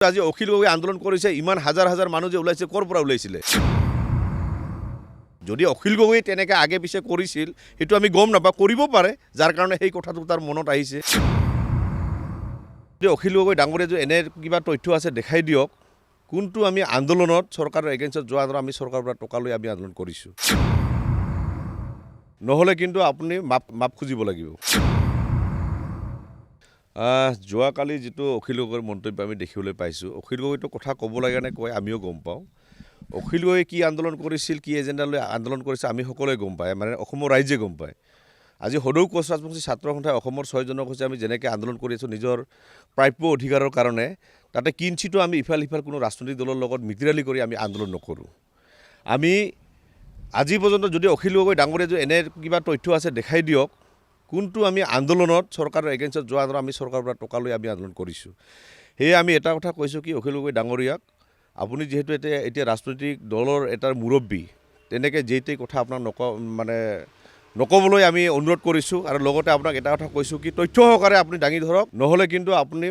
আজি অখিল গগৈ আন্দোলন কৰিছে ইমান হাজাৰ হাজাৰ মানুহ যে ওলাইছে ক'ৰ পৰা ওলাইছিলে যদি অখিল গগৈ তেনেকৈ আগে পিছে কৰিছিল সেইটো আমি গম নাপাওঁ কৰিব পাৰে যাৰ কাৰণে সেই কথাটো তাৰ মনত আহিছে যদি অখিল গগৈ ডাঙৰীয়া যে এনে কিবা তথ্য আছে দেখাই দিয়ক কোনটো আমি আন্দোলনত চৰকাৰৰ এগেইনষ্টত যোৱা আমি চৰকাৰৰ পৰা টকা লৈ আমি আন্দোলন কৰিছোঁ নহ'লে কিন্তু আপুনি মাপ খুজিব লাগিব যোৱাকালি যিটো অখিল গগৈৰ মন্তব্য আমি দেখিবলৈ পাইছোঁ অখিল গগৈটো কথা ক'ব লাগে নে কয় আমিও গম পাওঁ অখিল গগৈ কি আন্দোলন কৰিছিল কি এজেণ্ডা লৈ আন্দোলন কৰিছে আমি সকলোৱে গম পায় মানে অসমৰ ৰাইজে গম পায় আজি সদৌ কোচ ৰাজবংশী ছাত্ৰ সন্থাই অসমৰ 6 জনগোষ্ঠী আমি যেনেকৈ আন্দোলন কৰি আছোঁ নিজৰ প্ৰাপ্য অধিকাৰৰ কাৰণে তাতে কিঞ্চিতো আমি ইফাল সিফাল কোনো ৰাজনৈতিক দলৰ লগত মিতিৰালি কৰি আমি আন্দোলন নকৰোঁ আমি আজি পৰ্যন্ত যদি অখিল গগৈ ডাঙৰীয়া যে এনে কিবা তথ্য আছে দেখাই দিয়ক কোনটো আমি আন্দোলনত চৰকাৰৰ এগেইনষ্টত যোৱা আমি চৰকাৰৰ পৰা টকা লৈ আমি আন্দোলন কৰিছোঁ সেয়ে আমি এটা কথা কৈছোঁ কি অখিল গগৈ ডাঙৰীয়াক আপুনি যিহেতু এতিয়া ৰাজনৈতিক দলৰ এটাৰ মুৰব্বী তেনেকৈ যেইটেই কথা আপোনাক নক'বলৈ আমি অনুৰোধ কৰিছোঁ আৰু লগতে আপোনাক এটা কথা কৈছোঁ কি তথ্য সহকাৰে আপুনি দাঙি ধৰক নহ'লে কিন্তু আপুনি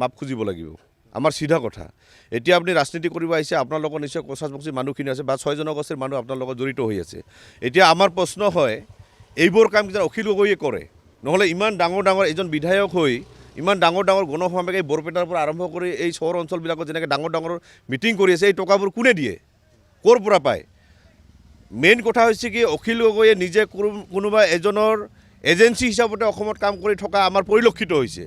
মাপ খুজিব লাগিব আমাৰ চিধা কথা এতিয়া আপুনি ৰাজনীতি কৰিব আহিছে আপোনাৰ লগত নিশ্চয় কোচ ৰাজবংশী মানুহখিনি আছে বা 6 জনগোষ্ঠীৰ মানুহ আপোনাৰ লগত জড়িত হৈ আছে এতিয়া আমাৰ প্ৰশ্ন হয় এইবোৰ কাম যেন অখিল গগৈয়ে কৰে নহ'লে ইমান ডাঙৰ এজন বিধায়ক হৈ ইমান ডাঙৰ গণসমাৱেশ এই বৰপেটাৰ পৰা আৰম্ভ কৰি এই চহৰ অঞ্চলবিলাকত যেনেকৈ ডাঙৰ মিটিং কৰি আছে এই টকাবোৰ কোনে দিয়ে ক'ৰ পৰা পায় মেইন কথা হৈছে কি অখিল গগৈয়ে নিজে কোনোবা এজনৰ এজেঞ্চি হিচাপতে অসমত কাম কৰি থকা আমাৰ পৰিলক্ষিত হৈছে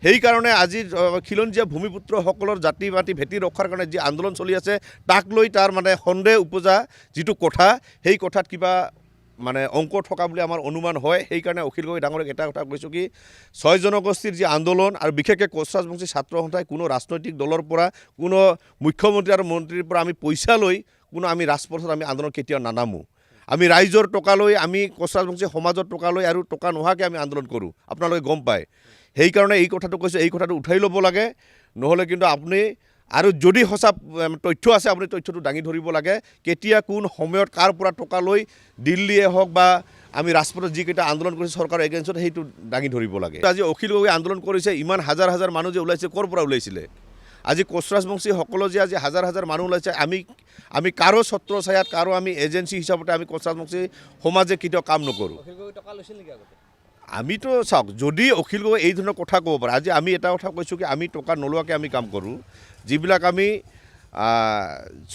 সেইকাৰণে আজি খিলঞ্জীয়া ভূমিপুত্ৰসকলৰ জাতি মাটি ভেটি ৰক্ষাৰ কাৰণে যি আন্দোলন চলি আছে তাক লৈ তাৰ মানে সন্দেহ উপজা যিটো কথা সেই কথাত কিবা মানে অংক থকা বুলি আমাৰ অনুমান হয় সেইকাৰণে অখিল গগৈ ডাঙৰীয়াক এটা কথা কৈছোঁ কি 6 জনগোষ্ঠীৰ যি আন্দোলন আৰু বিশেষকৈ কোচ ৰাজবংশী ছাত্ৰ সন্থাই কোনো ৰাজনৈতিক দলৰ পৰা কোনো মুখ্যমন্ত্ৰী আৰু মন্ত্ৰীৰ পৰা আমি পইচা লৈ কোনো আমি ৰাজপথত আমি আন্দোলন কেতিয়াও নানামো আমি ৰাইজৰ টকা লৈ আমি কোচ ৰাজবংশী সমাজৰ টকা লৈ আৰু টকা নোহোৱাকৈ আমি আন্দোলন কৰোঁ আপোনালোকে গম পায় সেইকাৰণে এই কথাটো কৈছোঁ এই কথাটো উঠাই ল'ব লাগে নহ'লে কিন্তু আপুনি আৰু যদি সঁচা তথ্য আছে আপুনি তথ্যটো দাঙি ধৰিব লাগে কেতিয়া কোন সময়ত কাৰ পৰা টকা লৈ দিল্লীয়ে হওক বা আমি ৰাজপথত যিকেইটা আন্দোলন কৰিছোঁ চৰকাৰৰ এগেইনষ্টত সেইটো দাঙি ধৰিব লাগে আজি অখিল গগৈ আন্দোলন কৰিছে ইমান হাজাৰ হাজাৰ মানুহ যে ওলাইছে ক'ৰ পৰা ওলাইছিলে আজি কোচ ৰাজবংশীসকলৰ যে আজি হাজাৰ হাজাৰ মানুহ ওলাইছে আমি কাৰো ছত্ৰ ছায়াত কাৰো আমি এজেঞ্চি হিচাপতে আমি কোচ ৰাজবংশী সমাজে কেতিয়াও কাম নকৰোঁ আমিতো চাওক যদি অখিল গগৈ এই ধৰণৰ কথা ক'ব পাৰে আজি আমি এটা কথা কৈছোঁ কি আমি টকা নোলোৱাকৈ আমি কাম কৰোঁ যিবিলাক আমি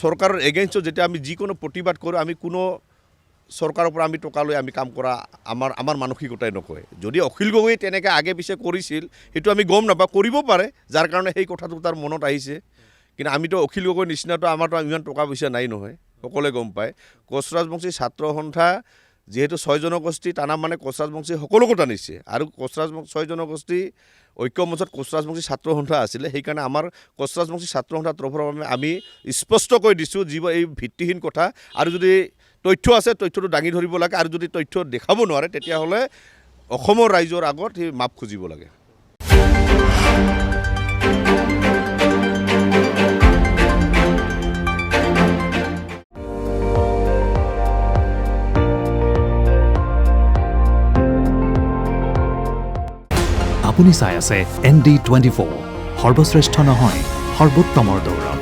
চৰকাৰৰ এগেইনষ্টত যেতিয়া আমি যিকোনো প্ৰতিবাদ কৰোঁ আমি কোনো চৰকাৰৰ পৰা আমি টকা লৈ আমি কাম কৰা আমাৰ মানসিকতাই নকয় যদি অখিল গগৈ তেনেকৈ আগে পিছে কৰিছিল সেইটো আমি গম নাপাওঁ কৰিব পাৰে যাৰ কাৰণে সেই কথাটো তাৰ মনত আহিছে কিন্তু আমিতো অখিল গগৈৰ নিচিনাতো আমাৰতো ইমান টকা পইচা নাই নহয় সকলোৱে গম পায় কোচ ৰাজবংশী ছাত্ৰ সন্থা যিহেতু 6 জনগোষ্ঠী টানা মানে কোচ ৰাজবংশী সকলোকো টানিছে আৰু 6 জনগোষ্ঠী ঐক্যমঞ্চত কোচ ৰাজবংশী ছাত্ৰ সন্থা আছিলে সেইকাৰণে আমাৰ কোচ ৰাজবংশী ছাত্ৰ সন্থাৰ তৰফৰ আমি স্পষ্টকৈ দিছোঁ যিবোৰ এই ভিত্তিহীন কথা আৰু যদি তথ্য আছে তথ্যটো দাঙি ধৰিব লাগে আৰু যদি তথ্য দেখাব নোৱাৰে তেতিয়াহ'লে অসমৰ ৰাইজৰ আগত সেই মাপ খুজিব লাগে আপুনি চাই আছে ND24 সৰ্বশ্ৰেষ্ঠ নহয় সৰ্বোত্তমৰ দৌৰ